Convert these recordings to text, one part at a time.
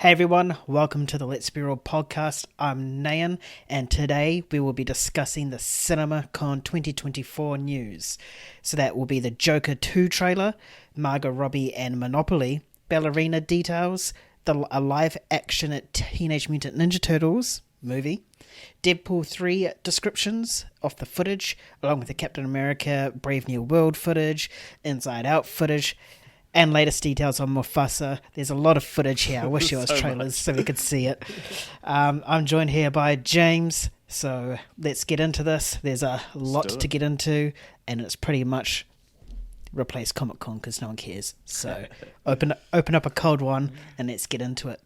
Hey everyone, welcome to the Let's Be Real podcast. I'm Nayan, and today we will be discussing the CinemaCon 2024 news. So that will be the Joker 2 trailer, Margot Robbie and Monopoly, ballerina details, a live-action Teenage Mutant Ninja Turtles movie, Deadpool 3 descriptions of the footage, along with the Captain America Brave New World footage, Inside Out footage, and latest details on Mufasa. There's a lot of footage here. I wish it was trailers so we could see it. I'm joined here by James, so let's get into this. There's a lot to get into, and it's pretty much replace Comic-Con because no one cares. So open up a cold one and let's get into it.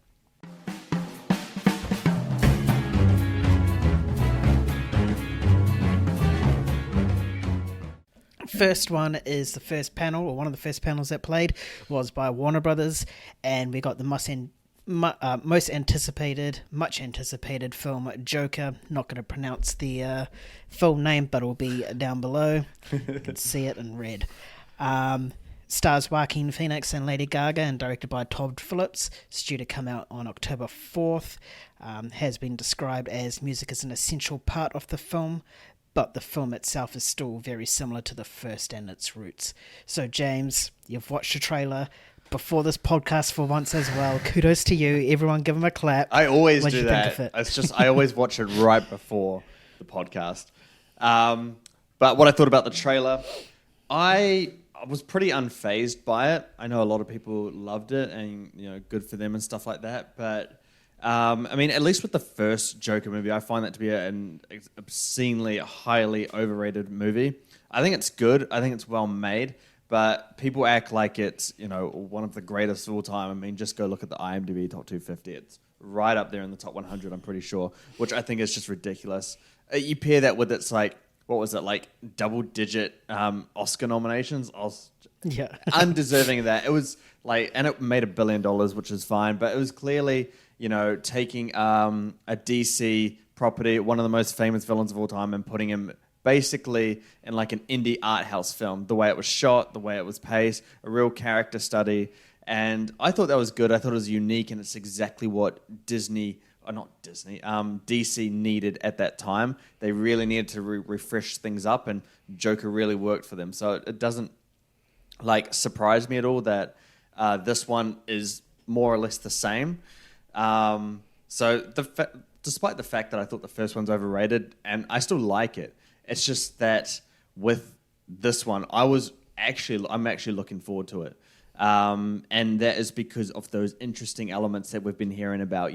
First one is the first panel, or one of the first panels that played was by Warner Brothers, and we got the much anticipated film Joker. Not going to pronounce the film name, but it'll be down below. You can see it in red. Stars Joaquin Phoenix and Lady Gaga, and directed by Todd Phillips. It's due to come out on October 4th. Has been described as music is an essential part of the film, but the film itself is still very similar to the first and its roots. So, James, you've watched the trailer before this podcast for once as well. Kudos to you. Everyone give him a clap. I always do that. I always watch it right before the podcast. But what I thought about the trailer, I was pretty unfazed by it. I know a lot of people loved it and, good for them and stuff like that. But I mean, at least with the first Joker movie, I find that to be an obscenely, highly overrated movie. I think it's good. I think it's well made. But people act like it's, one of the greatest of all time. I mean, just go look at the IMDb Top 250. It's right up there in the top 100, I'm pretty sure, which I think is just ridiculous. You pair that with its, double-digit Oscar nominations. Yeah. Undeserving of that. It was and it made $1 billion, which is fine, but it was clearly, taking a DC property, one of the most famous villains of all time, and putting him basically in an indie art house film. The way it was shot, the way it was paced, a real character study. And I thought that was good. I thought it was unique, and it's exactly what DC needed at that time. They really needed to refresh things up, and Joker really worked for them. So it doesn't surprise me at all that this one is more or less the same. Despite the fact that I thought the first one's overrated, and I still like it, it's just that with this one, I'm actually looking forward to it. And that is because of those interesting elements that we've been hearing about.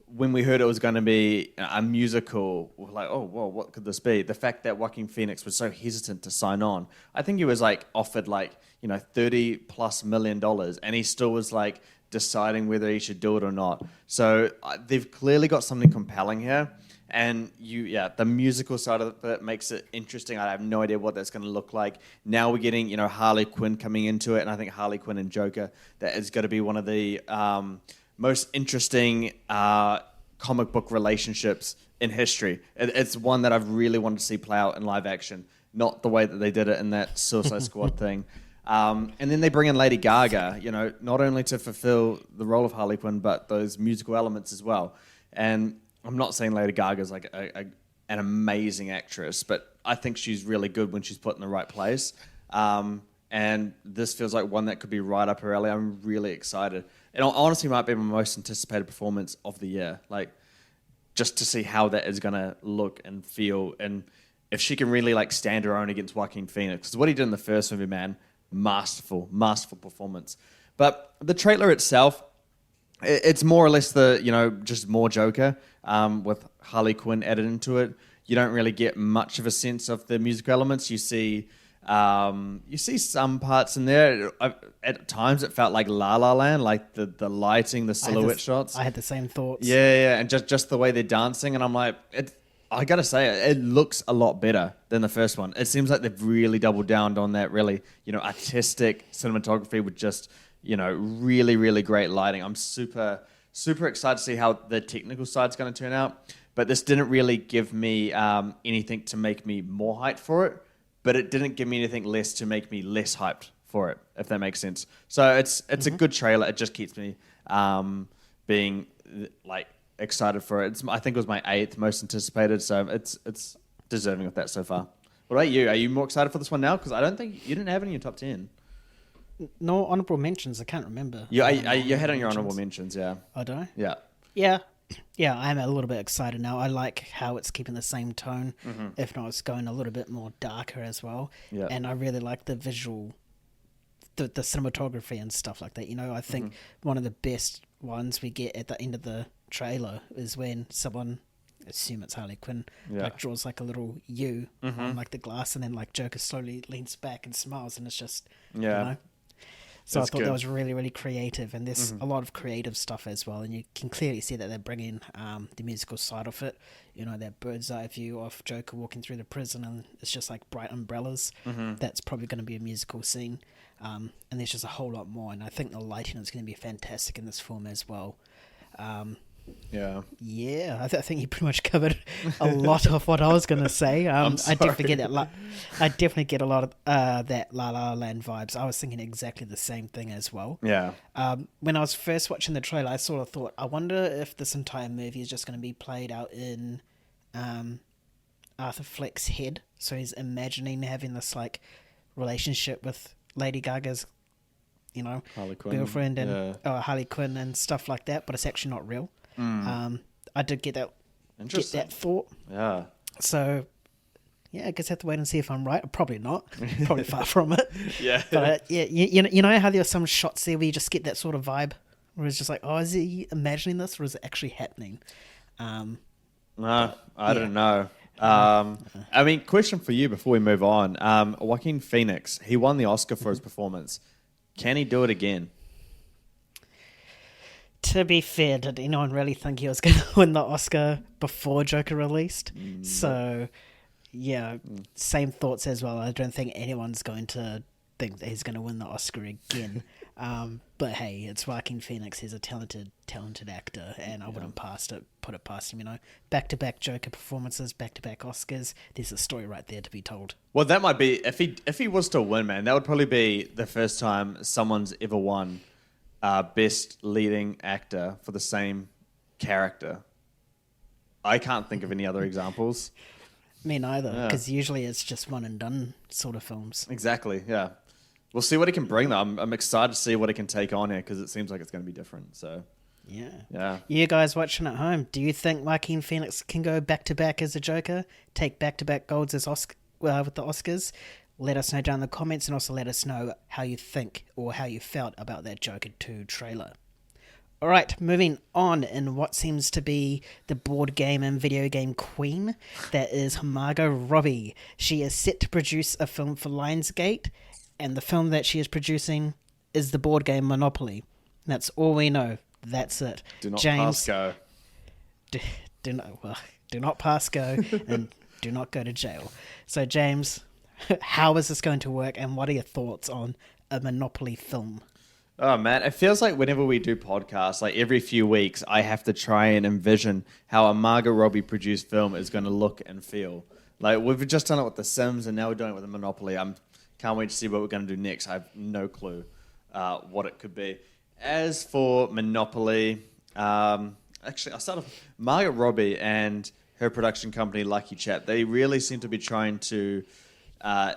When we heard it was going to be a musical, we're like, oh, whoa, what could this be? The fact that Joaquin Phoenix was so hesitant to sign on. I think he was offered $30+ million, and he still was deciding whether he should do it or not. So they've clearly got something compelling here. And the musical side of it makes it interesting. I have no idea what that's going to look like. Now we're getting, Harley Quinn coming into it, and I think Harley Quinn and Joker, that is going to be one of the most interesting comic book relationships in history. It's one that I've really wanted to see play out in live action, not the way that they did it in that Suicide Squad thing. And then they bring in Lady Gaga, not only to fulfill the role of Harley Quinn, but those musical elements as well. And I'm not saying Lady Gaga is an amazing actress, but I think she's really good when she's put in the right place. And this feels like one that could be right up her alley. I'm really excited. It honestly might be my most anticipated performance of the year. Just to see how that is going to look and feel, and if she can really stand her own against Joaquin Phoenix. Because what he did in the first movie, man, masterful performance. But the trailer itself, it's more or less just more Joker with Harley Quinn added into it. You don't really get much of a sense of the musical elements. You see some parts in there. At times it felt like La La Land, the lighting, the silhouette shots. I had the same thoughts. Yeah, and just the way they're dancing, and I'm like, I gotta say, it looks a lot better than the first one. It seems like they've really doubled down on that really, artistic cinematography with just, really, really great lighting. I'm super, super excited to see how the technical side's going to turn out. But this didn't really give me anything to make me more hyped for it. But it didn't give me anything less to make me less hyped for it, if that makes sense. So it's a good trailer. It just keeps me being like excited for it. I think it was my 8th most anticipated, so it's deserving of that so far. What about you? Are you more excited for this one now? Because I don't think you didn't have it in your top 10. No honorable mentions. I can't remember. You had on your honorable mentions, yeah. Oh, do I? Yeah. Yeah, I'm a little bit excited now. I like how it's keeping the same tone. If not, it's going a little bit more darker as well. Yeah. And I really like the visual, the cinematography and stuff like that. You know, I think one of the best ones we get at the end of the trailer is when someone, assume it's Harley Quinn, like draws like a little U on like the glass, and then like Joker slowly leans back and smiles, and it's just, you know. So That's I thought good. that was really, really creative, and there's a lot of creative stuff as well, and you can clearly see that they're bringing the musical side of it. You know, that bird's eye view of Joker walking through the prison, and it's just like bright umbrellas. That's probably going to be a musical scene, and there's just a whole lot more, and I think the lighting is going to be fantastic in this film as well. Yeah, I think you pretty much covered a lot of what I was going to say. I definitely get that. I definitely get a lot of that La La Land vibes. I was thinking exactly the same thing as well. Yeah. When I was first watching the trailer, I sort of thought, I wonder if this entire movie is just going to be played out in Arthur Fleck's head. So he's imagining having this like relationship with Lady Gaga's, you know, Harley Quinn. girlfriend and Harley Quinn and stuff like that, but it's actually not real. I did get that thought. Yeah. So, yeah, I guess I have to wait and see if I'm right. Probably not. Probably far from it. Yeah. But you know how there are some shots there where you just get that sort of vibe, where it's just like, oh, is he imagining this, or is it actually happening? No, I don't know. I mean, question for you before we move on. Joaquin Phoenix, he won the Oscar for his performance. Can he do it again? To be fair, did anyone really think he was going to win the Oscar before Joker released? So, yeah, same thoughts as well. I don't think anyone's going to think that he's going to win the Oscar again. But hey, it's Joaquin Phoenix. He's a talented actor, and I wouldn't put it past him. You know, back-to-back Joker performances, back-to-back Oscars. There's a story right there to be told. Well, that might be if he was to win, man. That would probably be the first time someone's ever won Best Leading Actor for the same character. I can't think of any other examples. Me neither, because usually it's just one and done sort of films. Exactly, yeah. We'll see what he can bring, though. I'm excited to see what he can take on here, because it seems like it's going to be different. So, yeah. You guys watching at home, do you think Joaquin Phoenix can go back-to-back as a Joker, take back-to-back golds as with the Oscars? Let us know down in the comments, and also let us know how you think or how you felt about that Joker 2 trailer. Alright, moving on in what seems to be the board game and video game queen, that is Margot Robbie. She is set to produce a film for Lionsgate, and the film that she is producing is the board game Monopoly. That's all we know. That's it. Do not James, pass go. Do not pass go, and do not go to jail. So, James, how is this going to work, and what are your thoughts on a Monopoly film? Oh, man, it feels like whenever we do podcasts, like every few weeks, I have to try and envision how a Margot Robbie produced film is going to look and feel. Like, we've just done it with The Sims, and now we're doing it with the Monopoly. Can't wait to see what we're going to do next. I have no clue what it could be. As for Monopoly, actually, I'll start off Margot Robbie and her production company, Lucky Chat. They really seem to be trying to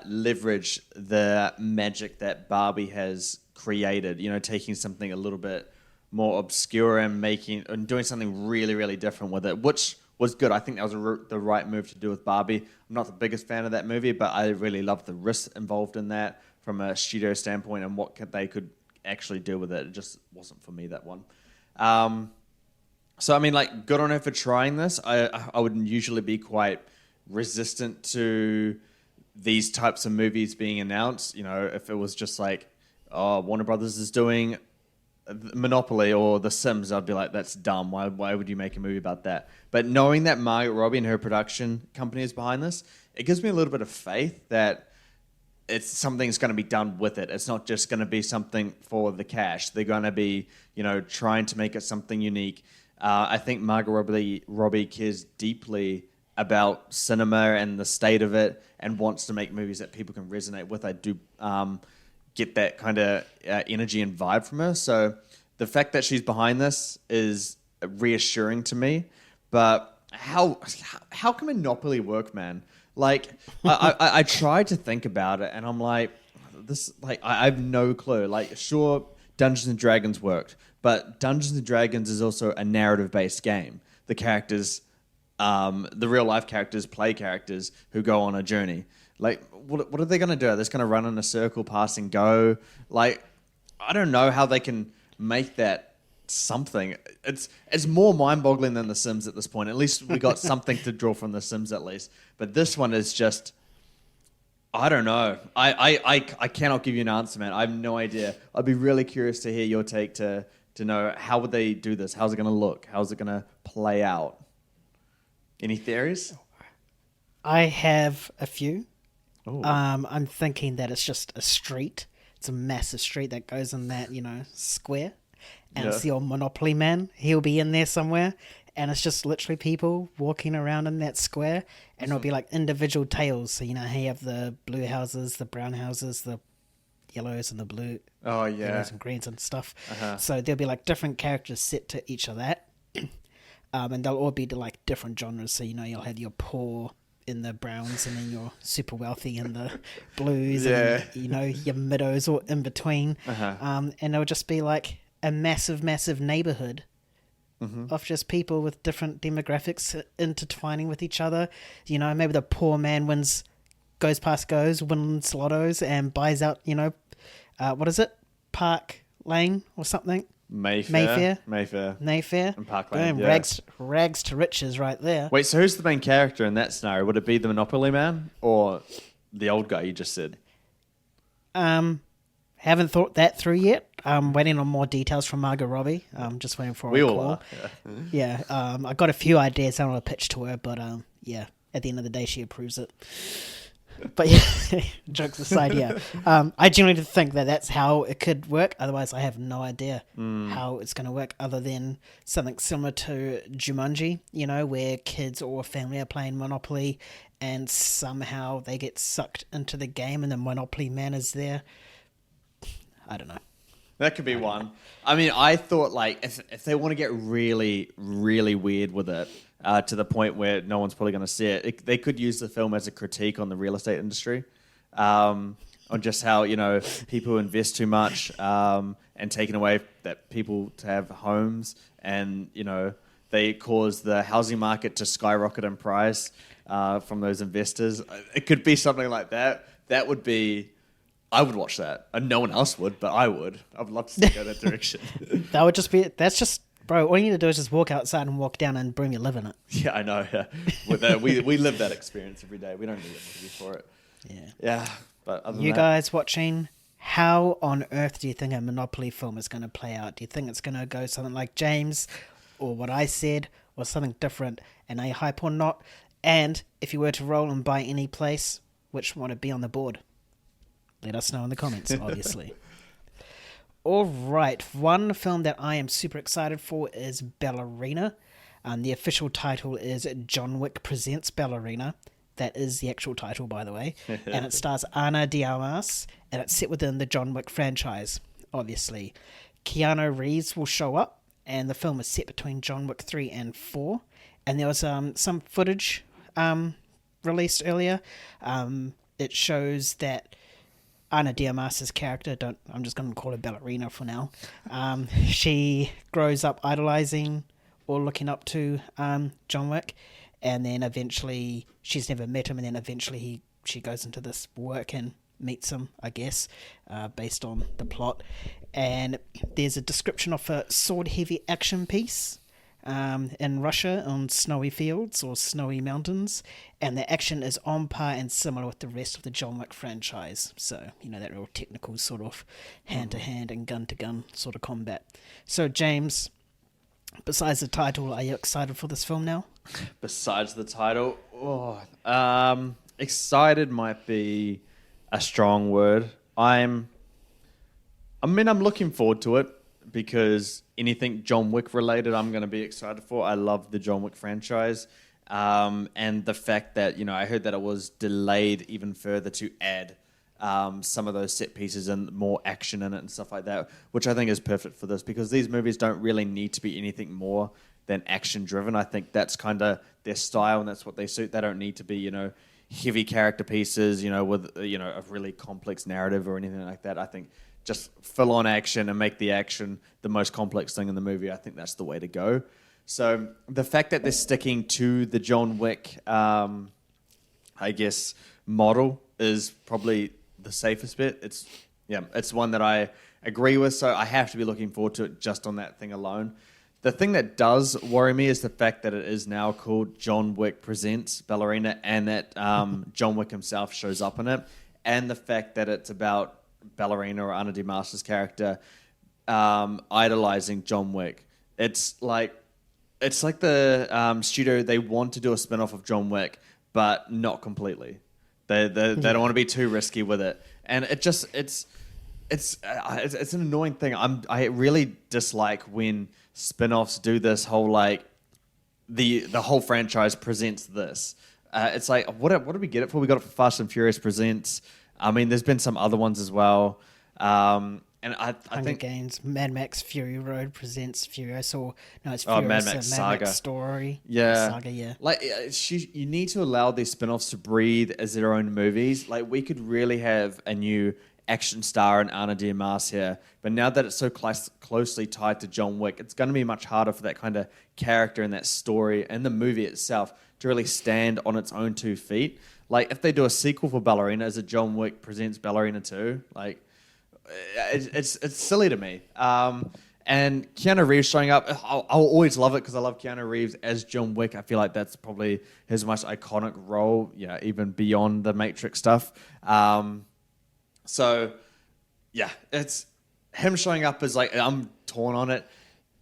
leverage the magic that Barbie has created. You know, taking something a little bit more obscure and doing something really, really different with it, which was good. I think that was the right move to do with Barbie. I'm not the biggest fan of that movie, but I really loved the risks involved in that from a studio standpoint and what they could actually do with it. It just wasn't for me, that one. So, I mean, like, good on her for trying this. I would usually be quite resistant to these types of movies being announced. You know, if it was just like, oh, Warner Brothers is doing Monopoly or The Sims, I'd be like, that's dumb. Why would you make a movie about that? But knowing that Margot Robbie and her production company is behind this, it gives me a little bit of faith that something's going to be done with it. It's not just going to be something for the cash. They're going to be, you know, trying to make it something unique. I think Margot Robbie cares deeply about cinema and the state of it and wants to make movies that people can resonate with. I do get that kind of energy and vibe from her. So the fact that she's behind this is reassuring to me. But how can Monopoly work, man? Like, I tried to think about it, and I'm like, I have no clue. Like, sure, Dungeons and Dragons worked, but Dungeons and Dragons is also a narrative-based game. The characters, the real-life characters, play characters who go on a journey. Like, what are they going to do? Are they just going to run in a circle, pass and go? Like, I don't know how they can make that something. It's more mind-boggling than The Sims at this point. At least we got something to draw from The Sims at least. But this one is just, I don't know. I cannot give you an answer, man. I have no idea. I'd be really curious to hear your take to know how would they do this? How's it going to look? How's it going to play out? Any theories? I have a few. Ooh. I'm thinking that it's just a street. It's a massive street that goes in that, square. And it's the old Monopoly man. He'll be in there somewhere. And it's just literally people walking around in that square. And it'll be like individual tales. So, how you have the blue houses, the brown houses, the yellows and the blue. Oh, yeah. Yellows and greens and stuff. Uh-huh. So there'll be like different characters set to each of that. And they'll all be like different genres. So, you'll have your poor in the browns and then your super wealthy in the blues. Yeah. And, your middows or in between. Uh-huh. And it'll just be like a massive neighborhood of just people with different demographics intertwining with each other. Maybe the poor man wins lottos and buys out, what is it? Park Lane or something? Mayfair. And Park Lane, boom, yeah. rags to riches right there. Wait, so who's the main character in that scenario? Would it be the Monopoly man or the old guy you just said? Haven't thought that through yet. I'm waiting on more details from Margot Robbie. I'm just waiting for a call. We all are. Yeah. I got a few ideas I want to pitch to her, but yeah, at the end of the day, she approves it. But yeah, jokes aside, yeah. I genuinely think that that's how it could work. Otherwise, I have no idea how it's going to work other than something similar to Jumanji, where kids or family are playing Monopoly and somehow they get sucked into the game and the Monopoly man is there. I don't know. That could be one. I mean, I thought like if they want to get really, really weird with it, to the point where no one's probably going to see it, they could use the film as a critique on the real estate industry, on just how people invest too much, and taking away that people to have homes, and they cause the housing market to skyrocket in price from those investors. It could be something like that. That would be. I would watch that. And no one else would, but I would. I would love to go that direction. That would just be... That's just... Bro, all you need to do is just walk outside and walk down and boom, you live in it. Yeah, I know. Yeah. With that, we live that experience every day. We don't need a movie for it. Yeah. Yeah. But other than You that, guys watching, how on earth do you think a Monopoly film is going to play out? Do you think it's going to go something like James or what I said or something different? And are you hype or not? And if you were to roll and buy any place, which one would be on the board? Let us know in the comments, obviously. All right, one film that I am super excited for is Ballerina. The official title is John Wick Presents Ballerina. That is the actual title, by the way. And it stars Ana de Armas, and it's set within the John Wick franchise, obviously. Keanu Reeves will show up, and the film is set between John Wick 3 and 4. And there was some footage released earlier. It shows that Ana de Armas' character, I'm just going to call her Ballerina for now. She grows up idolizing or looking up to John Wick, and then eventually she's never met him, and then eventually she goes into this work and meets him, I guess, based on the plot. And there's a description of a sword-heavy action piece in Russia on snowy fields or snowy mountains, and the action is on par and similar with the rest of the John Wick franchise. So, that real technical sort of hand-to-hand and gun-to-gun sort of combat. So, James, besides the title, are you excited for this film now? Besides the title, excited might be a strong word. I'm looking forward to it, because anything John Wick related, I'm going to be excited for. I love the John Wick franchise. And the fact that, I heard that it was delayed even further to add some of those set pieces and more action in it and stuff like that, which I think is perfect for this because these movies don't really need to be anything more than action driven. I think that's kind of their style and that's what they suit. They don't need to be, heavy character pieces, with, a really complex narrative or anything like that. I think just full on action and make the action the most complex thing in the movie. I think that's the way to go. So the fact that they're sticking to the John Wick, I guess, model is probably the safest bet. It's one that I agree with. So I have to be looking forward to it just on that thing alone. The thing that does worry me is the fact that it is now called John Wick Presents Ballerina and that John Wick himself shows up in it. And the fact that it's about Ballerina or Ana de Armas's character idolizing John Wick. It's like the studio, they want to do a spin-off of John Wick, but not completely. They don't want to be too risky with it. And it's an annoying thing. I really dislike when spin-offs do this whole like the whole franchise presents this. It's like what did we get it for? We got it for Fast and Furious Presents. I mean, there's been some other ones as well. And I think Games, Mad Max Fury Road presents Furiosa. No, it's Mad Furiosa, Max Mad Saga. Max Story. Yeah. Saga, yeah. Like, you need to allow these spin-offs to breathe as their own movies. Like, we could really have a new action star in Ana de Armas here. But now that it's so closely tied to John Wick, it's going to be much harder for that kind of character and that story and the movie itself to really stand on its own 2 feet. Like, if they do a sequel for Ballerina, is it John Wick Presents Ballerina 2? Like, it's silly to me. And Keanu Reeves showing up, I'll always love it because I love Keanu Reeves as John Wick. I feel like that's probably his most iconic role, even beyond the Matrix stuff. So, yeah, it's him showing up as like, I'm torn on it.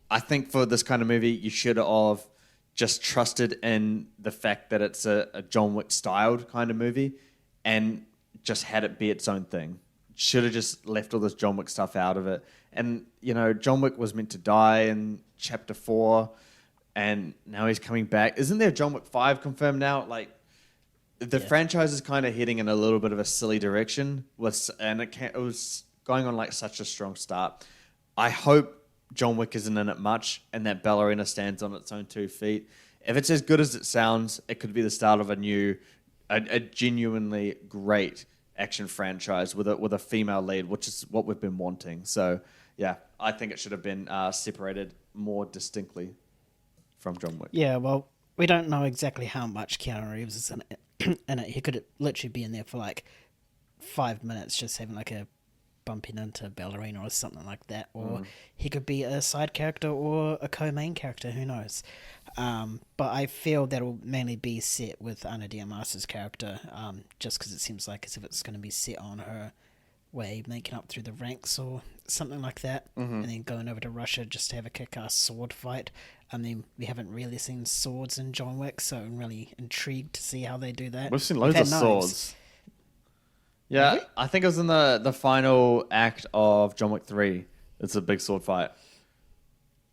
I think for this kind of movie, you should have just trusted in the fact that it's a John Wick styled kind of movie and just had it be its own thing. Should have just left all this John Wick stuff out of it. And, John Wick was meant to die in Chapter 4, and now he's coming back. Isn't there John Wick 5 confirmed now? Like, the franchise is kind of heading in a little bit of a silly direction, and it was going on like such a strong start. I hope John Wick isn't in it much, and that Ballerina stands on its own 2 feet. If it's as good as it sounds, it could be the start of a genuinely great action franchise with a female lead, which is what we've been wanting. So, yeah, I think it should have been separated more distinctly from John Wick. Yeah, well, we don't know exactly how much Keanu Reeves is in it. He could literally be in there for like 5 minutes, just having like a bumping into Ballerina or something like that, or he could be a side character or a co-main character, who knows. But I feel that'll mainly be set with Ana de Armas's character, just because it seems like as if it's going to be set on her way making up through the ranks or something like that, and then going over to Russia just to have a kick-ass sword fight. I mean, we haven't really seen swords in John Wick, so I'm really intrigued to see how they do that. We've seen loads of swords. Yeah, really? I think it was in the final act of John Wick 3. It's a big sword fight.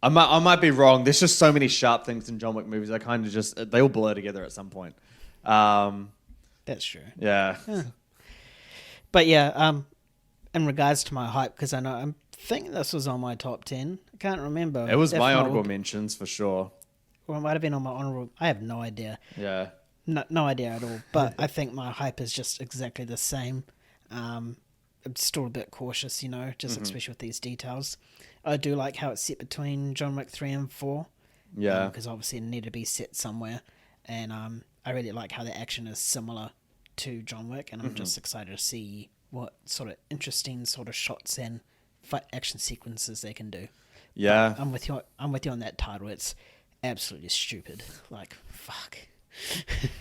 I might be wrong. There's just so many sharp things in John Wick movies. I kind of they all blur together at some point. That's true. Yeah. But yeah, in regards to my hype, because I think this was on my top 10. I can't remember. It was my honorable mentions for sure. Well, it might have been on my honorable. I have no idea. Yeah. No idea at all. But I think my hype is just exactly the same. I'm still a bit cautious, just especially with these details. I do like how it's set between John Wick 3 and 4. Yeah. Because obviously it needed to be set somewhere. And I really like how the action is similar to John Wick. And I'm just excited to see what sort of interesting sort of shots and fight action sequences they can do. Yeah. But I'm with you on that title. It's absolutely stupid. Like, fuck.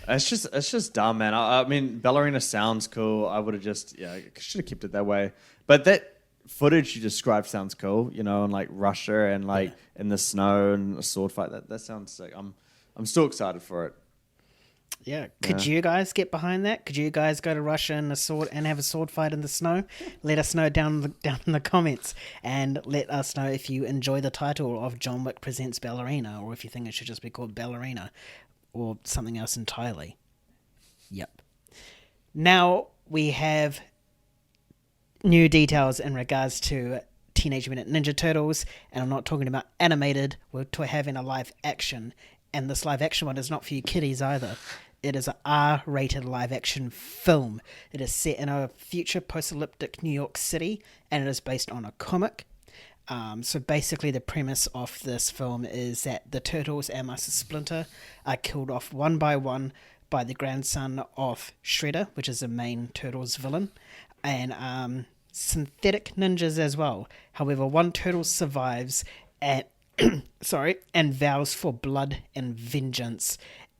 It's just dumb, man. I mean, Ballerina sounds cool. I would have should have kept it that way. But that footage you described sounds cool, and like Russia and like in the snow and a sword fight. That sounds sick. I'm still excited for it. Yeah. Could you guys get behind that? Could you guys go to Russia and have a sword fight in the snow? Let us know down in the comments, and let us know if you enjoy the title of John Wick Presents Ballerina, or if you think it should just be called Ballerina, or something else entirely. Yep. Now we have new details in regards to Teenage Mutant Ninja Turtles, and I'm not talking about animated, we're having a live action, and this live action one is not for you kiddies either. It is an R-rated live action film. It is set in a future post-apocalyptic New York City, and it is based on a comic. So basically the premise of this film is that the Turtles and Master Splinter are killed off one by one by the grandson of Shredder, which is the main Turtles villain, and synthetic ninjas as well. However, one turtle survives and and vows for blood and vengeance,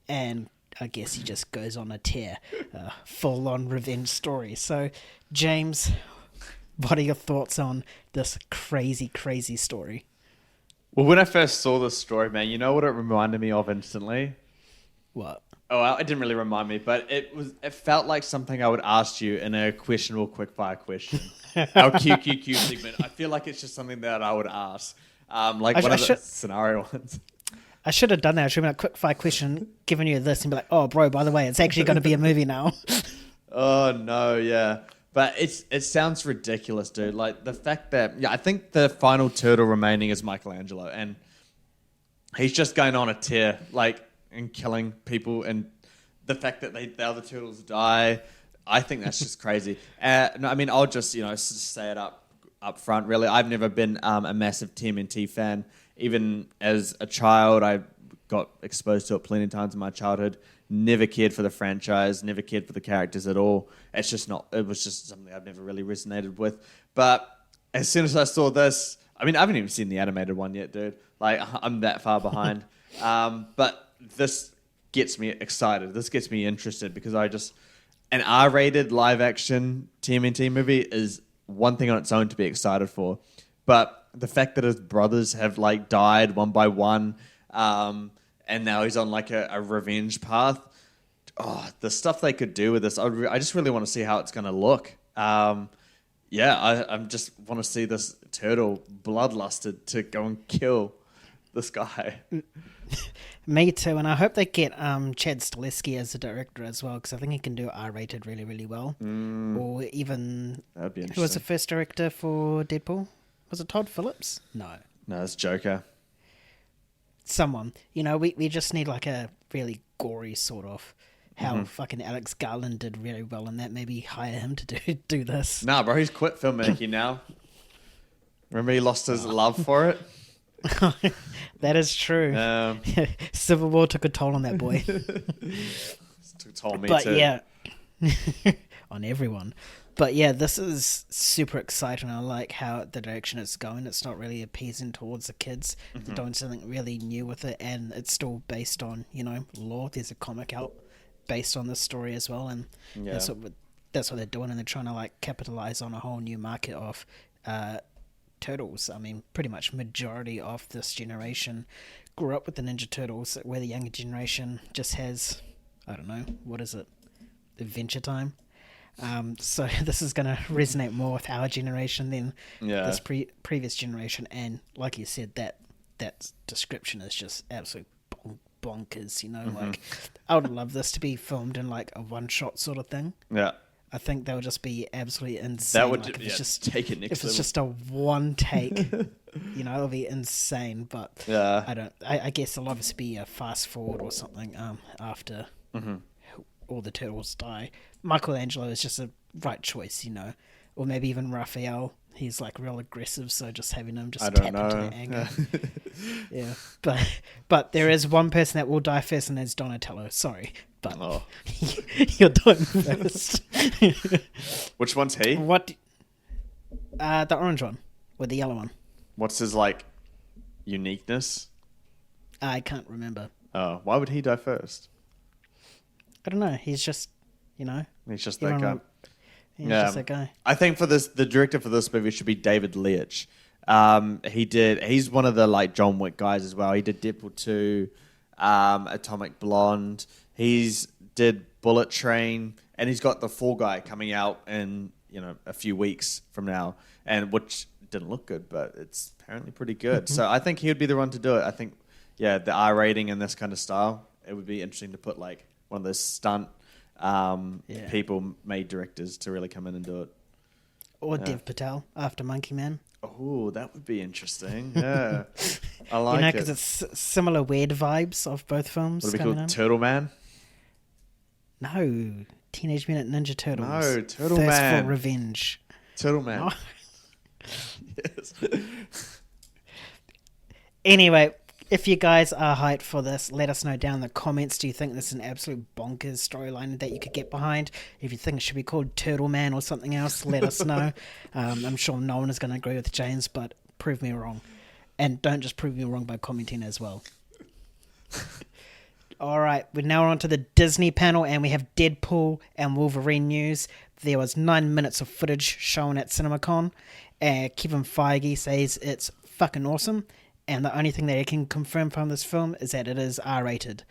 and I guess he just goes on a tear, full-on revenge story. So, James, what are your thoughts on this crazy, crazy story? Well, when I first saw this story, man, you know what it reminded me of instantly? What? Oh, it didn't really remind me, but it felt like something I would ask you in a questionable quickfire question. Our QQQ segment. I feel like it's just something that I would ask. Like one of the scenario ones. I should have done that. I should have been a quick fire question, given you this, and be like, "Oh, bro, by the way, it's actually going to be a movie now." Oh no, yeah, but it sounds ridiculous, dude. Like the fact that I think the final turtle remaining is Michelangelo, and he's just going on a tear, like and killing people, and the fact that the other turtles die, I think that's just crazy. No, I mean, I'll just say it up front. Really, I've never been a massive TMNT fan. Even as a child, I got exposed to it plenty of times in my childhood. Never cared for the franchise, never cared for the characters at all. It was just something I've never really resonated with. But as soon as I saw this, I mean, I haven't even seen the animated one yet, dude. Like, I'm that far behind. But this gets me excited. This gets me interested because an R-rated live-action TMNT movie is one thing on its own to be excited for. But the fact that his brothers have like died one by one, and now he's on like a revenge path. Oh, the stuff they could do with this! I just really want to see how it's going to look. I just want to see this turtle bloodlusted to go and kill this guy. Me too, and I hope they get Chad Stahelski as the director as well, because I think he can do R-rated really, really well. Or even That'd be interesting. who was the first director for Deadpool? Was it Todd Phillips? No, it's Joker. Someone. We just need like a really gory sort of how fucking Alex Garland did really well in that. Maybe hire him to do this. Nah, bro, he's quit filmmaking now. Remember he lost his love for it? That is true. Civil War took a toll on that boy. Took a toll on me but too. Yeah, on everyone. But yeah, this is super exciting. I like how the direction it's going. It's not really appeasing towards the kids. They're doing something really new with it, and it's still based on lore. There's a comic out based on this story as well, and that's what they're doing. And they're trying to like capitalize on a whole new market of turtles. I mean, pretty much majority of this generation grew up with the Ninja Turtles, where the younger generation just has, I don't know, what is it, Adventure Time. So this is going to resonate more with our generation than this previous generation. And like you said, that description is just absolute bonkers. Like I would love this to be filmed in like a one-shot sort of thing. Yeah. I think that would just be absolutely insane. That would just take it next if level. it's just a one take, it'll be insane. But I guess it'll obviously be a fast forward or something after all the turtles die. Michelangelo is just a right choice, or maybe even Raphael. He's like real aggressive, so just having him just tap into the anger. Yeah, but there is one person that will die first, and that's Donatello. Sorry, but you're doing first. Which one's he? What? The orange one or the yellow one? What's his like uniqueness? I can't remember. Oh, why would he die first? I don't know. He's just, He's just that guy. He's just that guy. I think the director for this movie should be David Leitch. He's one of the like John Wick guys as well. He did Deadpool 2, Atomic Blonde. He's did Bullet Train, and he's got The Fall Guy coming out in a few weeks from now, and which didn't look good, but it's apparently pretty good. So I think he would be the one to do it. I think, the R rating and this kind of style, it would be interesting to put like one of those stunt people made directors to really come in and do it. Or Dev Patel after Monkey Man. Oh, that would be interesting. Yeah, I You like know, it. because it's similar weird vibes of both films Would it be coming called in. Turtle Man? No, Teenage Mutant Ninja Turtles. No, Turtle Thirst Man. for Revenge. Turtle Man. No. Yes. Anyway, if you guys are hyped for this, let us know down in the comments. Do you think this is an absolute bonkers storyline that you could get behind? If you think it should be called Turtle Man or something else, let us know. I'm sure no one is going to agree with James, but prove me wrong. And don't just prove me wrong by commenting as well. All right, we're now on to the Disney panel, and we have Deadpool and Wolverine news. There was 9 minutes of footage shown at CinemaCon. Kevin Feige says it's fucking awesome, and the only thing that he can confirm from this film is that it is R-rated,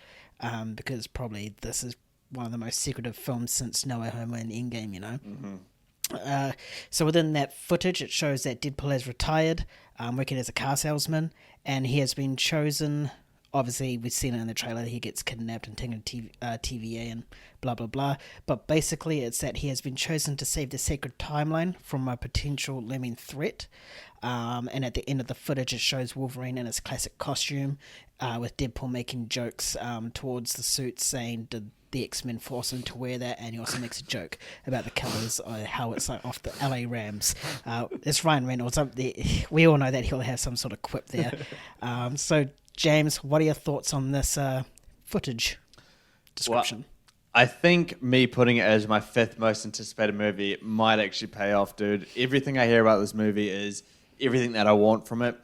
because probably this is one of the most secretive films since No Way Home and Endgame, you know? Mm-hmm. So within that footage, it shows that Deadpool has retired, working as a car salesman, and he has been chosen. Obviously, we've seen it in the trailer. He gets kidnapped and taken to TVA and blah, blah, blah. But basically, it's that he has been chosen to save the sacred timeline from a potential looming threat. And at the end of the footage, it shows Wolverine in his classic costume, with Deadpool making jokes towards the suit, saying, did the X-Men force him to wear that? And he also makes a joke about the colours, how it's like off the LA Rams. It's Ryan Reynolds. We all know that he'll have some sort of quip there. So, James, what are your thoughts on this footage description? Well, I think me putting it as my 5th most anticipated movie might actually pay off, dude. Everything I hear about this movie is everything that I want from it.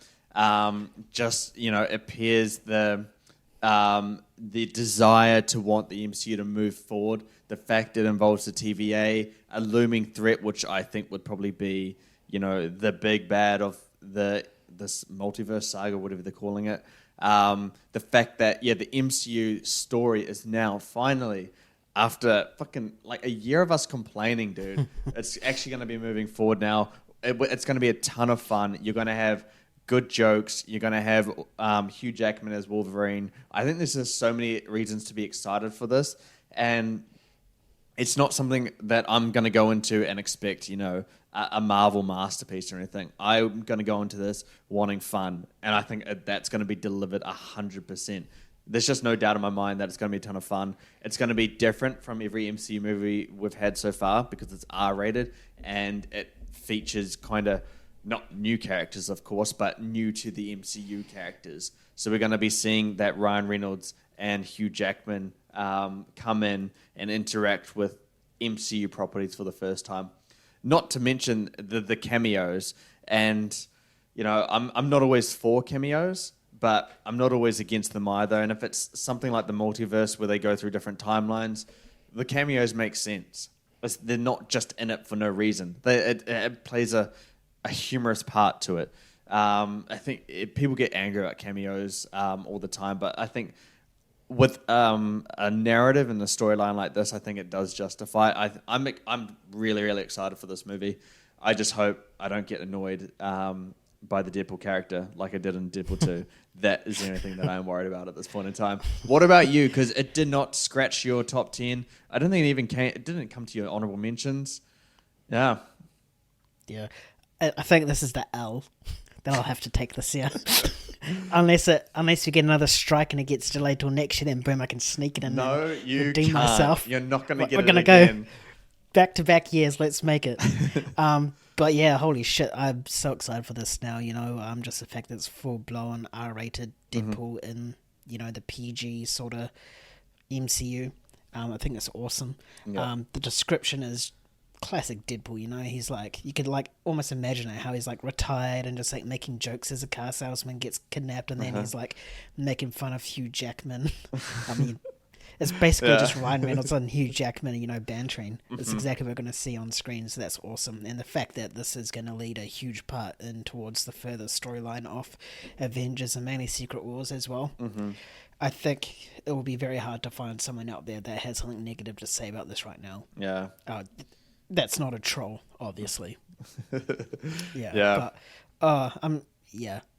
Just, you know, it appears the desire to want the MCU to move forward, the fact it involves the TVA, a looming threat, which I think would probably be, you know, the big bad of this multiverse saga, whatever they're calling it. The fact that, the MCU story is now finally, after fucking like a year of us complaining, dude, it's actually going to be moving forward now. It's going to be a ton of fun. You're going to have good jokes. You're going to have Hugh Jackman as Wolverine. I think there's just so many reasons to be excited for this. And it's not something that I'm going to go into and expect, you know, a Marvel masterpiece or anything. I'm going to go into this wanting fun, and I think that's going to be delivered 100%. There's just no doubt in my mind that it's going to be a ton of fun. It's going to be different from every MCU movie we've had so far because it's R-rated, and it features kind of not new characters, of course, but new to the MCU characters. So we're going to be seeing that Ryan Reynolds and Hugh Jackman come in and interact with MCU properties for the first time. Not to mention the cameos, and you know, I'm not always for cameos, but I'm not always against them either. And if it's something like the multiverse where they go through different timelines, the cameos make sense. They're not just in it for no reason. It plays a humorous part to it. I think people get angry about cameos all the time, but I think with a narrative and a storyline like this, I think it does justify. I'm really, really excited for this movie. I just hope I don't get annoyed by the Deadpool character like I did in Deadpool 2. That is the only thing that I'm worried about at this point in time. What about you? Because it did not scratch your top 10. I don't think it didn't come to your honorable mentions. Yeah. Yeah. I think this is the L that I'll have to take this year. Unless we get another strike and it gets delayed till next year, then boom, I can sneak it in. No, and you redeem can't. myself. You're not going to get We're it gonna again. go back-to-back years. Let's make it. But yeah, holy shit, I'm so excited for this now. You know, just the fact that it's full-blown R-rated Deadpool in, you know, the PG sort of MCU. I think that's awesome. Yeah. The description is classic Deadpool, you know. He's like, you could like almost imagine it, how he's like retired and just like making jokes as a car salesman, gets kidnapped, and then he's like making fun of Hugh Jackman. I mean, it's basically just Ryan Reynolds and Hugh Jackman, you know, bantering. It's exactly what we're going to see on screen, so that's awesome. And the fact that this is going to lead a huge part in towards the further storyline of Avengers and mainly Secret Wars as well. I think it will be very hard to find someone out there that has something negative to say about this right now. Yeah. That's not a troll, obviously. Yeah. But I'm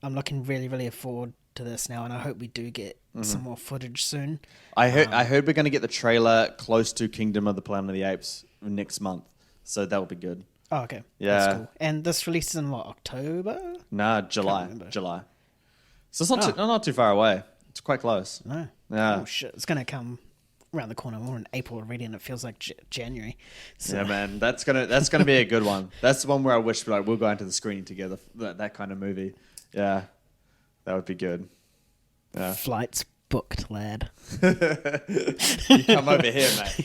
looking really, really forward to this now, and I hope we do get some more footage soon. I heard we're going to get the trailer close to Kingdom of the Planet of the Apes next month, so that will be good. Oh, okay. Yeah. That's cool. And this releases in what, October? Nah, July. remember. July. So it's not, Oh. not too far away. It's quite close. No. Yeah. Oh, shit. It's going to come around the corner. We're in April already, and it feels like January. So, Yeah, man, that's gonna be a good one. That's the one where I wish like we'll go into the screening together. That kind of movie. Yeah, that would be good. Yeah, flights booked, lad. you come over here, mate.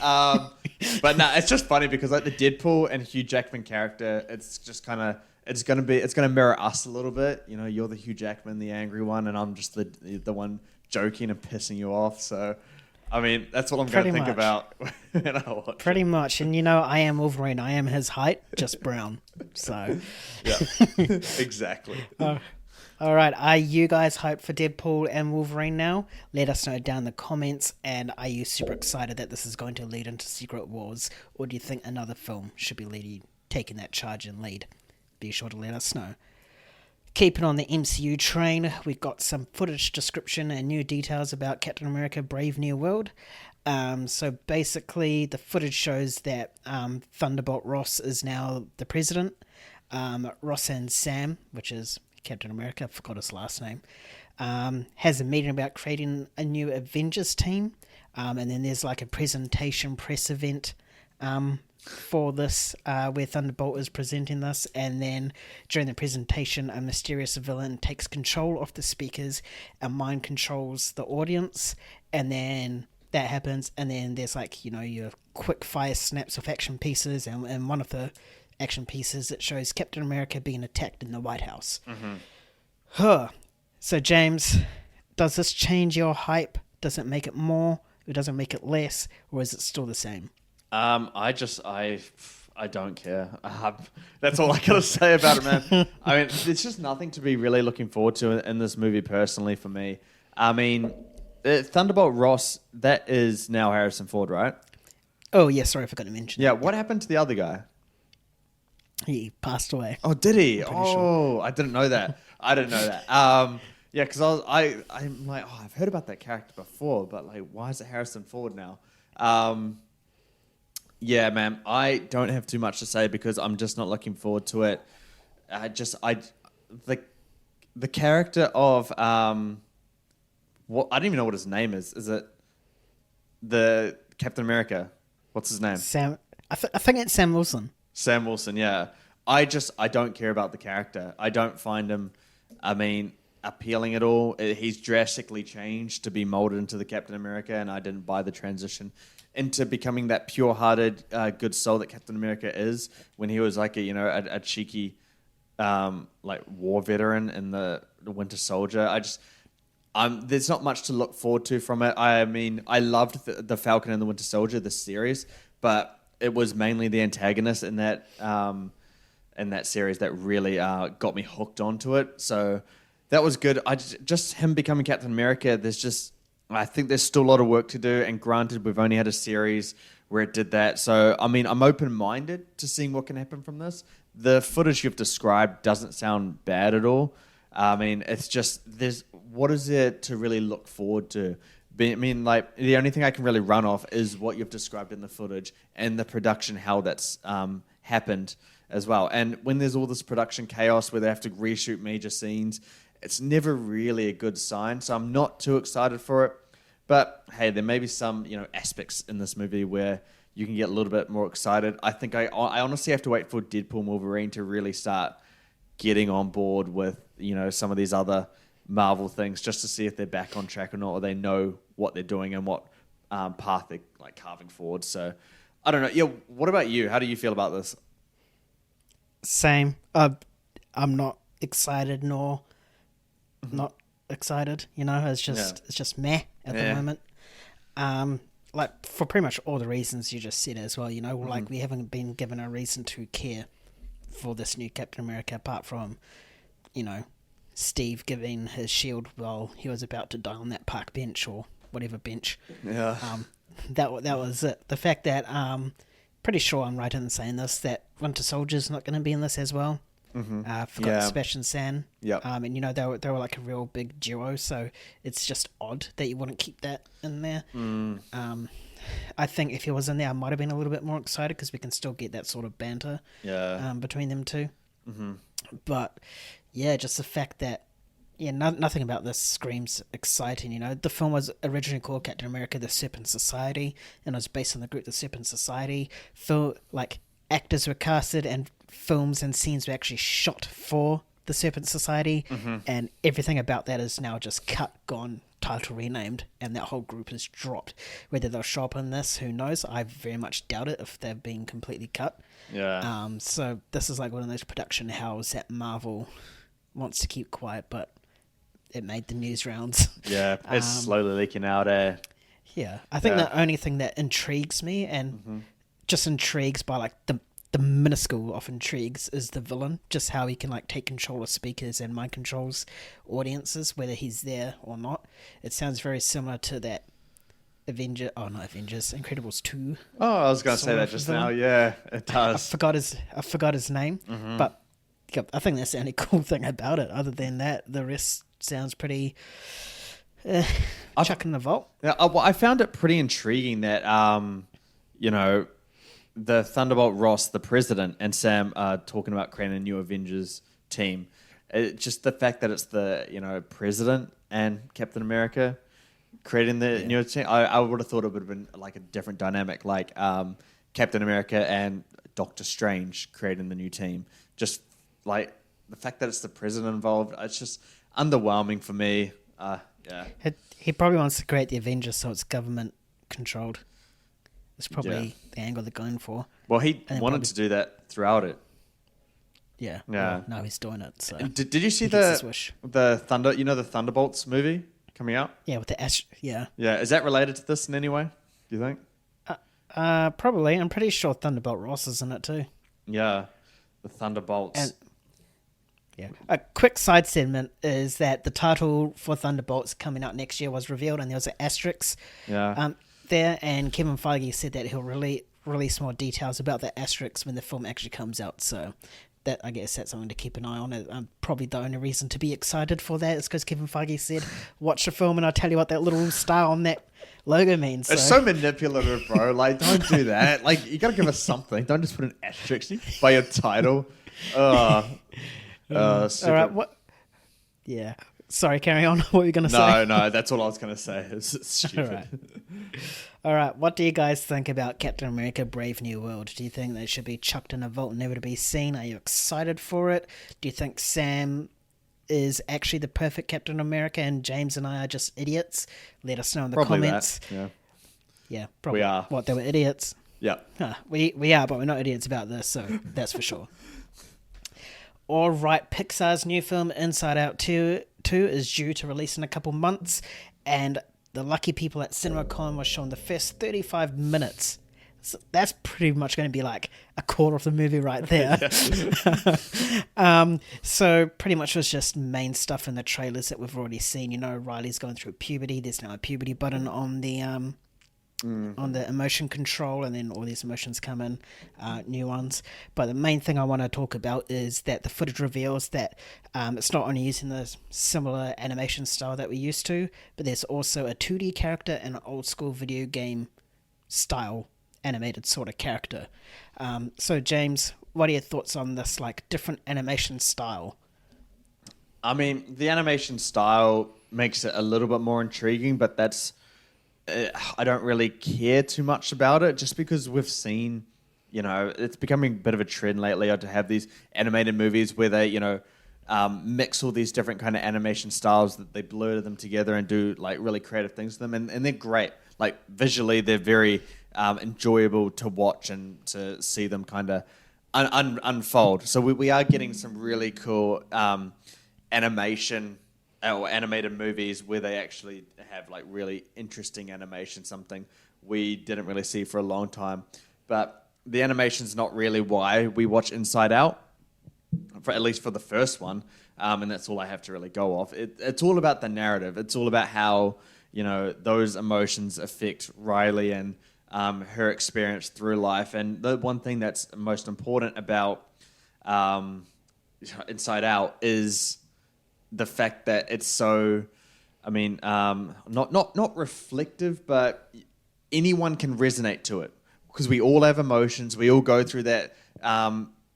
But no, it's just funny because like the Deadpool and Hugh Jackman character, it's just kind of it's gonna mirror us a little bit. You know, you're the Hugh Jackman, the angry one, and I'm just the one joking and pissing you off. So. I mean, that's what I'm going to think about when I watch Pretty much. And, you know, I am Wolverine. I am his height, just brown. So. Yeah, exactly. All right. Are you guys hyped for Deadpool and Wolverine now? Let us know down in the comments. And are you super excited that this is going to lead into Secret Wars? Or do you think another film should be taking that charge and lead? Be sure to let us know. Keeping on the MCU train, we've got some footage description and new details about Captain America Brave New World. So basically, the footage shows that Thunderbolt Ross is now the president. Ross and Sam, which is Captain America, I forgot his last name, has a meeting about creating a new Avengers team. And then there's like a presentation press event for this where Thunderbolt is presenting this, and then during the presentation a mysterious villain takes control of the speakers and mind controls the audience, and then that happens, and then there's like, you know, your quick fire snaps of action pieces, and one of the action pieces it shows Captain America being attacked in the White House. So James, does this change your hype? Does it make it more, or does it make it less, or is it still the same? I don't care. That's all I gotta say about it, man. I mean, there's just nothing to be really looking forward to in this movie personally for me. I mean, Thunderbolt Ross, that is now Harrison Ford, right? Oh, yeah, sorry, I forgot to mention. Yeah, what happened to the other guy? He passed away. Oh, did he? pretty sure. I didn't know that. I didn't know that. Yeah, because I'm like, I've heard about that character before, but like, why is it Harrison Ford now? Yeah, man, I don't have too much to say because I'm just not looking forward to it. The character of what I don't even know what his name is. Is it the Captain America? What's his name? Sam. I think it's Sam Wilson. Sam Wilson. Yeah, I don't care about the character. I don't find him, appealing at all. He's drastically changed to be molded into the Captain America, and I didn't buy the transition into becoming that pure-hearted, good soul that Captain America is when he was like a cheeky, war veteran in the Winter Soldier. There's not much to look forward to from it. I mean, I loved the Falcon and the Winter Soldier, this series, but it was mainly the antagonist in that series that really got me hooked onto it. So that was good. Just him becoming Captain America, I think there's still a lot of work to do, and granted, we've only had a series where it did that. So, I mean, I'm open-minded to seeing what can happen from this. The footage you've described doesn't sound bad at all. I mean, it's just, what is there to really look forward to? I mean, like, the only thing I can really run off is what you've described in the footage and the production, how that's happened as well. And when there's all this production chaos where they have to reshoot major scenes, it's never really a good sign, so I'm not too excited for it. But hey, there may be some aspects in this movie where you can get a little bit more excited. I think I honestly have to wait for Deadpool and Wolverine to really start getting on board with some of these other Marvel things, just to see if they're back on track or not, or they know what they're doing and what path they're like carving forward. So I don't know. Yeah, what about you? How do you feel about this? Same. I'm not excited nor not excited. It's just meh at the moment. Like for pretty much all the reasons you just said as well. Like we haven't been given a reason to care for this new Captain America apart from, Steve giving his shield while he was about to die on that park bench or whatever bench. Yeah. That was it. The fact that pretty sure I'm right in saying this, that Winter Soldier's not going to be in this as well. Forgot Yeah. Sebastian Stan. Yep. And they were like a real big duo, so it's just odd that you wouldn't keep that in there. I think if he was in there, I might have been a little bit more excited because we can still get that sort of banter Yeah. between them two. But yeah, just the fact that nothing about this screams exciting. The film was originally called Captain America: The Serpent Society, and it was based on the group The Serpent Society. Actors were casted, and films and scenes were actually shot for The Serpent Society, and everything about that is now just cut, gone, title renamed, and that whole group is dropped. Whether they'll show up in this, who knows? I very much doubt it if they've been completely cut. Yeah. So this is like one of those production hells that Marvel wants to keep quiet, but it made the news rounds. Yeah. It's slowly leaking out. Yeah, I think Yeah. the only thing that intrigues me, and just intrigues by like the minuscule of intrigues, is the villain. Just how he can like take control of speakers and mind controls audiences, whether he's there or not. It sounds very similar to that Incredibles 2. Oh, I was going to sort say that of just villain. now. Yeah, it I does. forgot his name, but yeah, I think that's the only cool thing about it. Other than that, the rest sounds pretty chuck in the vault. Yeah, well, I found it pretty intriguing that, the Thunderbolt Ross, the president, and Sam are talking about creating a new Avengers team. Just the fact that it's the, president and Captain America creating the new team. I would have thought it would have been like a different dynamic, like Captain America and Doctor Strange creating the new team. Just like the fact that it's the president involved, it's just underwhelming for me. Yeah. He probably wants to create the Avengers so it's government controlled. It's probably the angle they're going for. Well, he And wanted probably- to do that throughout it. Yeah. Yeah. Well, now he's doing it. So Did you see he gets his wish. the Thunderbolts movie coming out? Yeah, with the yeah. Yeah, is that related to this in any way? Do you think? Probably. I'm pretty sure Thunderbolt Ross is in it too. Yeah, the Thunderbolts. And yeah, a quick side segment is that the title for Thunderbolts coming out next year was revealed, and there was an asterisk there, and Kevin Feige said that he'll release more details about the asterisk when the film actually comes out. So that, I guess, that's something to keep an eye on. Probably the only reason to be excited for that is because Kevin Feige said, "Watch the film, and I'll tell you what that little star on that logo means." It's so manipulative, bro. Like, don't do that. Like, you gotta give us something. Don't just put an asterisk by your title. All right, what? Yeah. Sorry, carry on. What were you going to say? No, that's all I was gonna say. It's stupid. All right. What do you guys think about Captain America: Brave New World? Do you think that it should be chucked in a vault and never to be seen? Are you excited for it? Do you think Sam is actually the perfect Captain America and James and I are just idiots? Let us know in the Probably comments. that. Yeah. Yeah, probably. We are. What, they were idiots? Yeah. We are, but we're not idiots about this, so that's for sure. All right, Pixar's new film Inside Out 2 is due to release in a couple months, and the lucky people at CinemaCon was shown the first 35 minutes. So that's pretty much going to be like a quarter of the movie right there. So pretty much was just main stuff in the trailers that we've already seen. Riley's going through puberty. There's now a puberty button on the emotion control, and then all these emotions come in, new ones. But the main thing I want to talk about is that the footage reveals that it's not only using the similar animation style that we're used to, but there's also a 2D character and an old school video game style animated sort of character. So James, what are your thoughts on this like different animation style? I mean, the animation style makes it a little bit more intriguing, but that's I don't really care too much about it, just because we've seen, it's becoming a bit of a trend lately to have these animated movies where they, mix all these different kind of animation styles, that they blur them together and do like really creative things with them, and they're great. Like visually, they're very enjoyable to watch and to see them kind of unfold. So we are getting some really cool animation or animated movies where they actually have like really interesting animation, something we didn't really see for a long time. But the animation's not really why we watch Inside Out, at least for the first one, and that's all I have to really go off. It's all about the narrative. It's all about how those emotions affect Riley and her experience through life. And the one thing that's most important about Inside Out is the fact that it's so, I mean, not reflective, but anyone can resonate to it because we all have emotions. We all go through that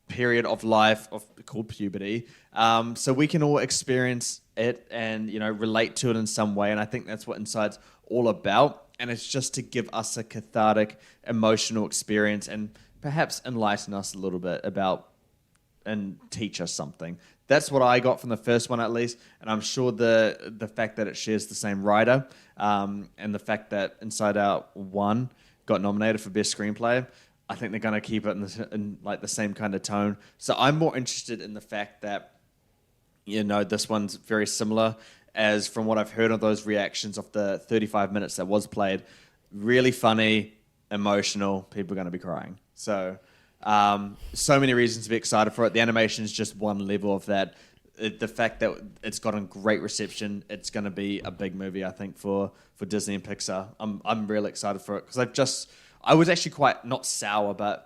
period of life called puberty. So we can all experience it and, relate to it in some way. And I think that's what Inside's all about. And it's just to give us a cathartic, emotional experience and perhaps enlighten us a little bit about and teach us something. That's what I got from the first one, at least. And I'm sure the fact that it shares the same writer and the fact that Inside Out 1 got nominated for Best Screenplay, I think they're going to keep it in like the same kind of tone. So I'm more interested in the fact that, this one's very similar, as from what I've heard of those reactions of the 35 minutes that was played, really funny, emotional, people are going to be crying. So many reasons to be excited for it. The animation is just one level of that. The fact that it's gotten great reception, it's going to be a big movie, I think, for Disney and Pixar. I'm really excited for it because I was actually quite, not sour, but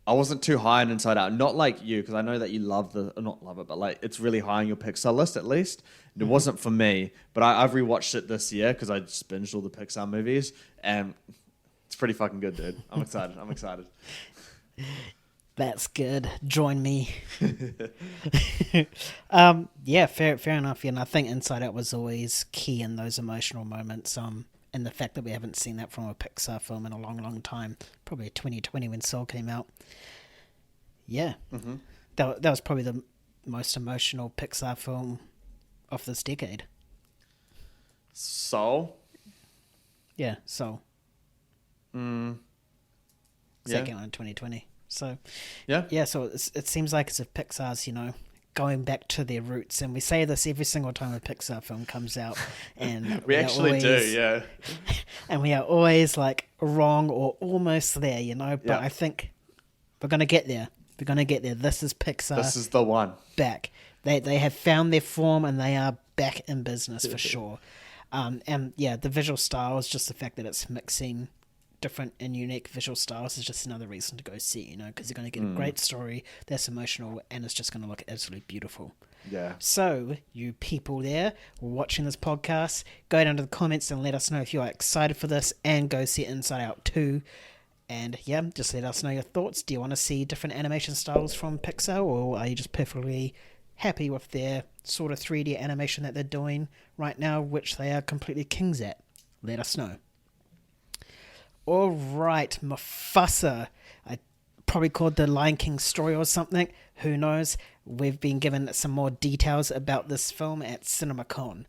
I wasn't too high on Inside Out. Not like you, because I know that you not love it, but like it's really high on your Pixar list at least. And it wasn't for me, but I've rewatched it this year because I just binged all the Pixar movies, and it's pretty fucking good, dude. I'm excited. That's good. Join me. Yeah, fair enough. And I think Inside Out was always key in those emotional moments. And the fact that we haven't seen that from a Pixar film in a long, long time, probably 2020 when Soul came out. Yeah, that was probably the most emotional Pixar film of this decade. Soul? Yeah, Soul. Yeah. Second one in 2020. So yeah. So it seems like as if Pixar's, going back to their roots, and we say this every single time a Pixar film comes out, and we actually do, yeah. And we are always like wrong or almost there, But yeah. I think we're gonna get there. We're gonna get there. This is Pixar. This is the one. Back. They have found their form and they are back in business for sure. And yeah, the visual style is just the fact that it's mixing different and unique visual styles is just another reason to go see, because you're going to get a great story that's emotional and it's just going to look absolutely beautiful. Yeah. So, you people there watching this podcast, go down to the comments and let us know if you are excited for this and go see Inside Out 2. And yeah, just let us know your thoughts. Do you want to see different animation styles from Pixar, or are you just perfectly happy with their sort of 3D animation that they're doing right now, which they are completely kings at? Let us know. All right, Mufasa. I probably called the Lion King story or something. Who knows? We've been given some more details about this film at CinemaCon.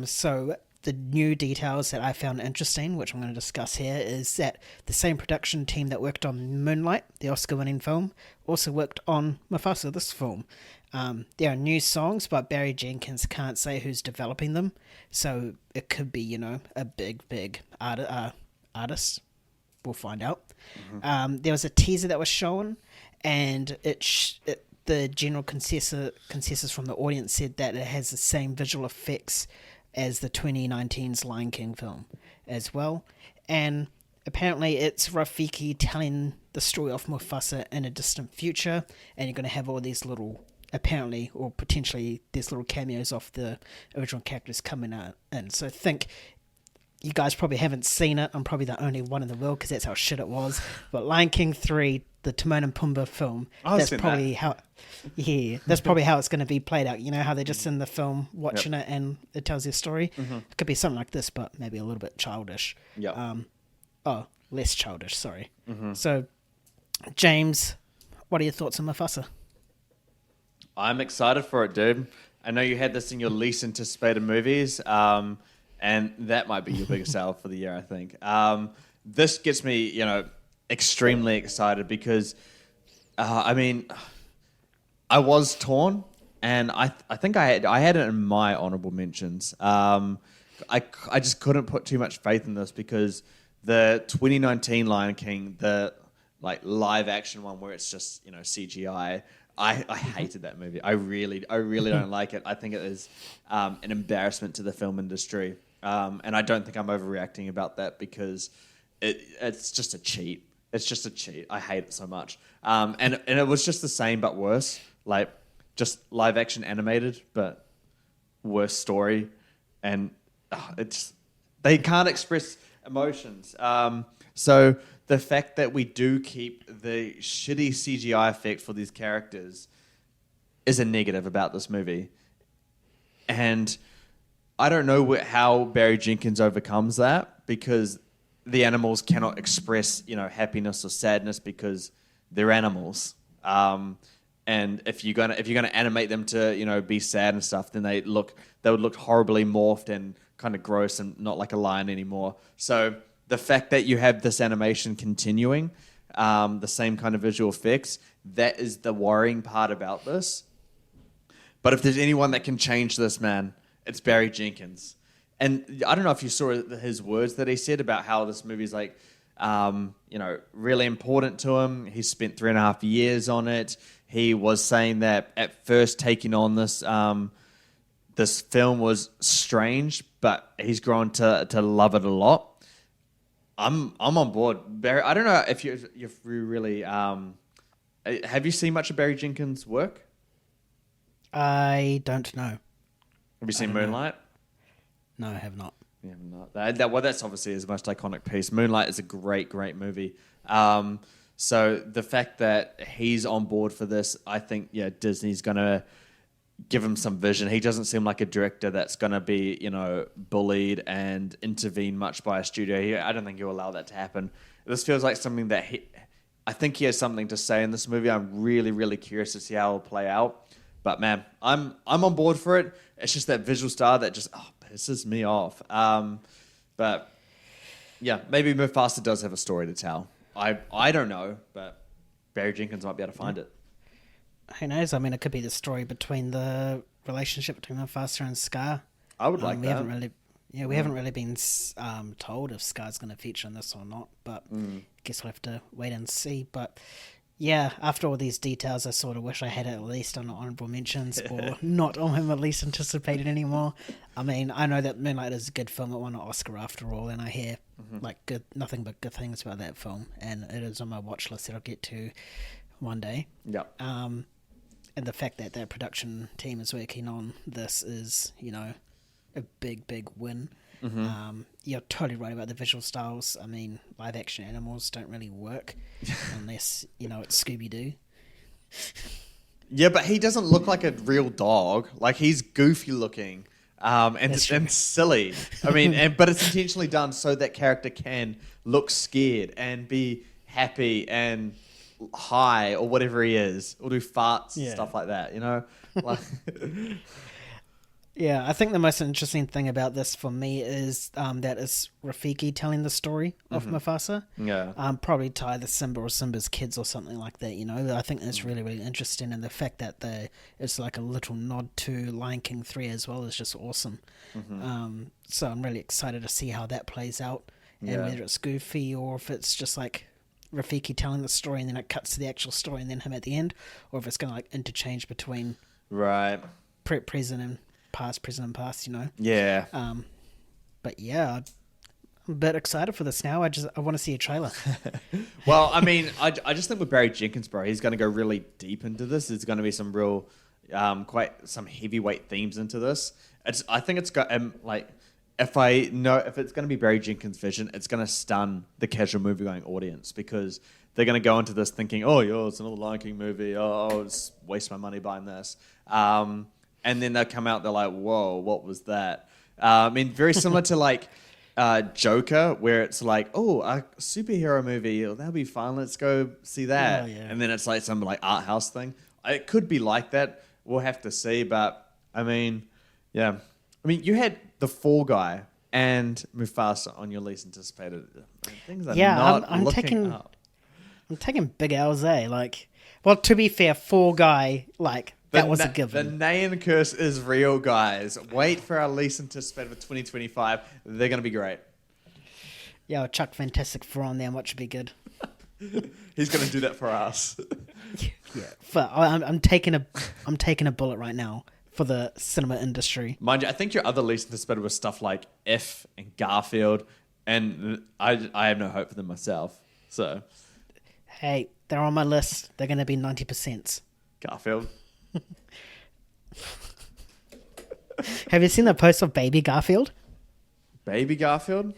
So the new details that I found interesting, which I'm going to discuss here, is that the same production team that worked on Moonlight, the Oscar-winning film, also worked on Mufasa, this film. There are new songs, but Barry Jenkins can't say who's developing them. So it could be, a big artist. We'll find out. There was a teaser that was shown, and the general consensus from the audience said that it has the same visual effects as the 2019's Lion King film as well. And apparently it's Rafiki telling the story of Mufasa in a distant future, and you're going to have all these little, apparently, or potentially, these little cameos of the original characters coming out in. So I think you guys probably haven't seen it. I'm probably the only one in the world because that's how shit it was. But Lion King 3, the Timon and Pumbaa film, that's probably how it's going to be played out. You know how they're just in the film watching it and it tells their story? It could be something like this, but maybe a little bit childish. Less childish, sorry. So, James, what are your thoughts on Mufasa? I'm excited for it, dude. I know you had this in your least anticipated movies, and that might be your biggest sale for the year, I think. This gets me, extremely excited because, I was torn, and I think I had it in my honorable mentions. I just couldn't put too much faith in this because the 2019 Lion King, the live action one where it's just CGI. I hated that movie. I really don't like it. I think it is an embarrassment to the film industry. And I don't think I'm overreacting about that because it's just a cheat. It's just a cheat. I hate it so much. And it was just the same but worse. Like just live action animated, but worse story, and they can't express emotions. So the fact that we do keep the shitty CGI effect for these characters is a negative about this movie. And I don't know how Barry Jenkins overcomes that, because the animals cannot express, happiness or sadness because they're animals. And if you're gonna animate them to, be sad and stuff, then they would look horribly morphed and kind of gross and not like a lion anymore. So the fact that you have this animation continuing, the same kind of visual effects, that is the worrying part about this. But if there's anyone that can change this, man, it's Barry Jenkins. And I don't know if you saw his words that he said about how this movie's like, really important to him. He spent 3.5 years on it. He was saying that at first taking on this this film was strange, but he's grown to love it a lot. I'm on board, Barry. I don't know if you really have you seen much of Barry Jenkins' work? I don't know. Have you seen Moonlight? No, I have not. Yeah, not. Well, that's obviously his most iconic piece. Moonlight is a great movie. So the fact that he's on board for this, I think, Disney's gonna give him some vision. He doesn't seem like a director that's gonna be, bullied and intervene much by a studio. I don't think he'll allow that to happen. This feels like something that I think he has something to say in this movie. I'm really, really curious to see how it'll play out. But man, I'm on board for it. It's just that visual style that just pisses me off. But yeah, maybe Mufasa does have a story to tell. I don't know, but Barry Jenkins might be able to find it. Who knows? I mean, it could be the story between the relationship between Mufasa and Scar. I would like that. We haven't really been told if Scar's going to feature in this or not, but I guess we'll have to wait and see. But yeah, after all these details, I sort of wish I had at least on honorable mentions or not on him at least anticipated anymore. I mean, I know that Moonlight is a good film. It won an Oscar after all, and I hear nothing but good things about that film, and it is on my watch list that I'll get to one day. Yeah. And the fact that that production team is working on this is, a big win. You're totally right about the visual styles. I mean, live action animals don't really work unless, it's Scooby-Doo. Yeah, but he doesn't look like a real dog. Like, he's goofy looking and silly. I mean, but it's intentionally done so that character can look scared and be happy and high or whatever he is, or do farts and stuff like that, Like, yeah, I think the most interesting thing about this for me is that it's Rafiki telling the story of Mufasa. Yeah. Probably to either Simba or Simba's kids or something like that, I think that's really, really interesting. And the fact that it's like a little nod to Lion King 3 as well is just awesome. So I'm really excited to see how that plays out. And whether it's goofy or if it's just like Rafiki telling the story and then it cuts to the actual story and then him at the end. Or if it's going to like interchange between present and past, Yeah. But yeah, I'm a bit excited for this now. I want to see a trailer. Well, I mean, I just think with Barry Jenkins, bro, he's going to go really deep into this. There's going to be some real, quite some heavyweight themes into this. I think it's got if it's going to be Barry Jenkins' vision, it's going to stun the casual movie-going audience, because they're going to go into this thinking, it's another Lion King movie. I'll just waste my money buying this. And then they'll come out, they're like, whoa, what was that? I mean, very similar to like Joker, where it's like, a superhero movie, that'll be fun, let's go see that. And then it's like some like art house thing. It could be like that. We'll have to see. But I mean, yeah. I mean, you had The Fall Guy and Mufasa on your least anticipated things. I'm taking big L's, Like, well, to be fair, Fall Guy, that was a given. The Nayan curse is real, guys. Wait for our least anticipated for 2025. They're going to be great. Yeah, I'll chuck Fantastic Four on there and watch it be good. He's going to do that for us. Yeah, I'm taking a bullet right now for the cinema industry. Mind you, I think your other least anticipated was stuff like If and Garfield, and I have no hope for them myself. So, hey, they're on my list. They're going to be 90%. Garfield. Have you seen the post of Baby Garfield? Baby Garfield?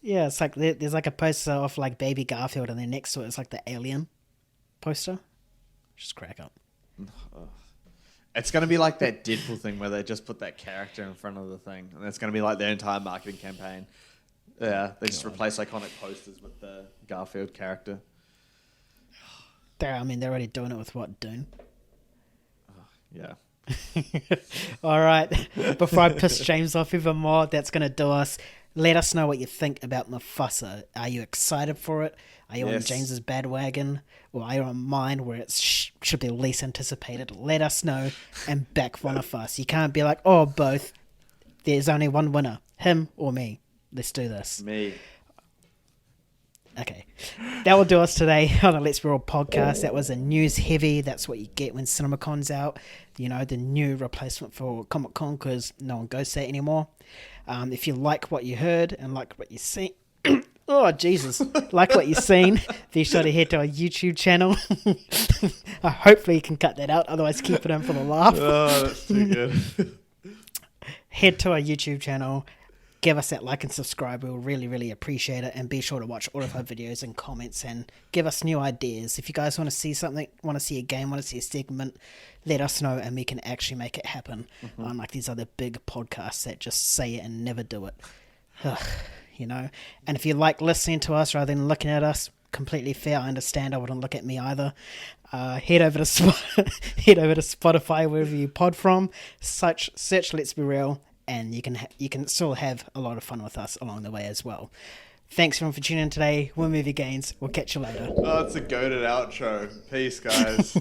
Yeah, it's like there's like a poster of like Baby Garfield, and then next to it is like the Alien poster. Just crack up. It's going to be like that Deadpool thing where they just put that character in front of the thing, and it's going to be like their entire marketing campaign. Yeah, they just replace iconic posters with the Garfield character. They're already doing it with what, Dune? Yeah. All right. Before I piss James off even more, that's going to do us. Let us know what you think about Mufasa. Are you excited for it? Are you on James's bandwagon? Or are you on mine where it should be least anticipated? Let us know and back one of us. You can't be like, oh, both. There's only one winner. Him or me. Let's do this. Me. Okay. That will do us today on the Let's Be Real podcast. That was a news heavy. That's what you get when CinemaCon's out. You know, the new replacement for Comic Con because no one goes there anymore. If you like what you heard and like what you see, oh, Jesus. Like what you've seen, be sure to head to our YouTube channel. Hopefully you can cut that out. Otherwise, keep it in for the laugh. Oh, that's too good. Head to our YouTube channel. Give us that like and subscribe. We'll really, really appreciate it. And be sure to watch all of our videos and comments and give us new ideas. If you guys want to see something, want to see a game, want to see a segment, let us know and we can actually make it happen. Unlike these other big podcasts that just say it and never do it. You know? And if you like listening to us rather than looking at us, completely fair. I understand. I wouldn't look at me either. Head over to Spotify, wherever you pod from. Search Let's Be Real. And you can still have a lot of fun with us along the way as well. Thanks everyone for tuning in today. We're Movie Gains. We'll catch you later. Oh, it's a goated outro. Peace, guys.